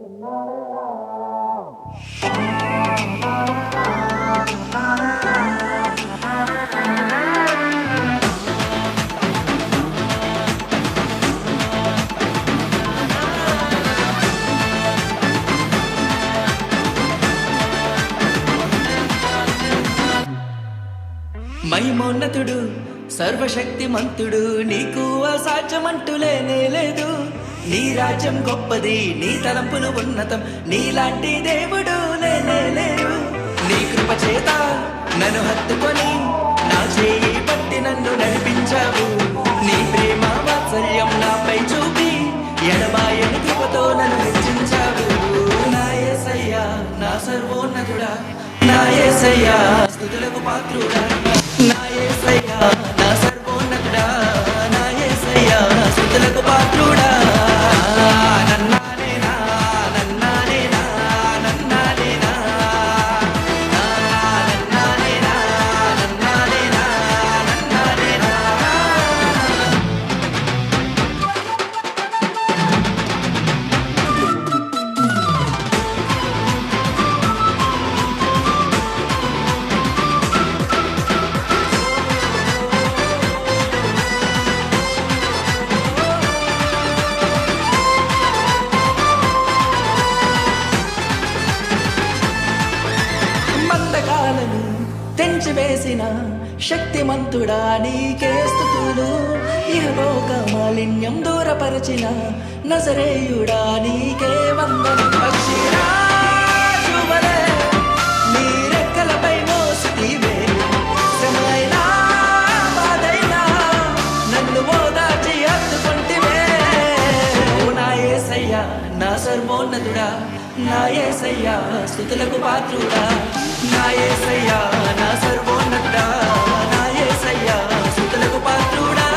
మహిమోన్నతుడు సర్వశక్తిమంతుడు, నీకు అసాధ్యమంటూ లేనే లేదు. నీ రాజ్యం గొప్పది, నీ తలంపులు ఉన్నతం, నీలాంటి దేవుడు లేనే లేరు. నీ కృప చేత నన్ను హత్తుకొని నా చేయి పట్టి నన్ను నడిపించావు. నీ ప్రేమ వాత్సల్యం నాపై చూపి ఎడబాయని కృపతో నన్ను హెచ్చించావు. నా యేసయ్యా నా సర్వోన్నతుడా, నా యేసయ్యా స్తుతులకు పాత్రుడా, నా యేసయ్యా నా సర్వోన్నతుడా, నా యేసయ్యా స్తుతులకు పాత్రుడా. నన్నానేనా నన్నానేనా నన్నానేనా నన్నానేనా నన్నానేనా నన్నానేనా. మందకాలను తెంచివేసిన శక్తిమంతుడా నీకే స్తుతులు. ఇహలోక మాలిన్యం దూరపరచిన నజరేయుడా నీకే వందనం. పక్షిరాజువలే నీ రెక్కలపై మోసితివే, శ్రమైనా బాధైనా నన్ను ఓదార్చి హత్తుకొంటివే. ఓ నా యేసయ్యా నా సర్వోన్నతుడా, నా యేసయ్యా స్తుతులకు పాత్రుడా, నా యేసయ్యా నా సర్వోన్నతుడా, నా యేసయ్యా స్తుతులకు పాత్రుడా.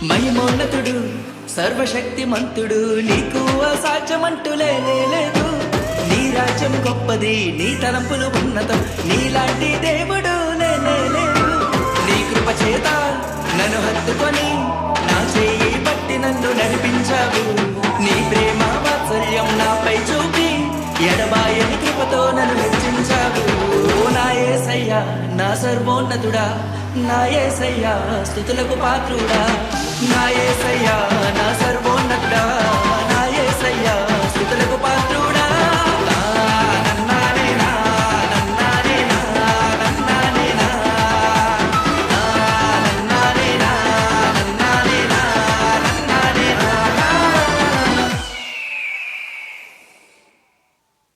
మహిమోన్నతుడు సర్వశక్తిమంతుడు, నీకు అసాధ్యమంటూ లేనే లేదు. నీ రాజ్యం గొప్పది, నీ తలంపులు ఉన్నతం, నీలాంటి దేవుడు లేనే లేడు. నీ కృప చేత నన్ను హత్తుకొని నా చేయి పట్టి నన్ను నడిపించావు. నీ ప్రేమ వాత్సల్యం నాపై చూపి ఎడబాయని కృపతో నన్ను హెచ్చించావు. నా యేసయ్యా నా సర్వోన్నతుడా, నా యేసయ్యా స్తుతులకు పాత్రుడా, నా యేసయ్యా నా సర్వోన్నతుడా, నా యేసయ్యా స్తుతులకు పాత్రుడా.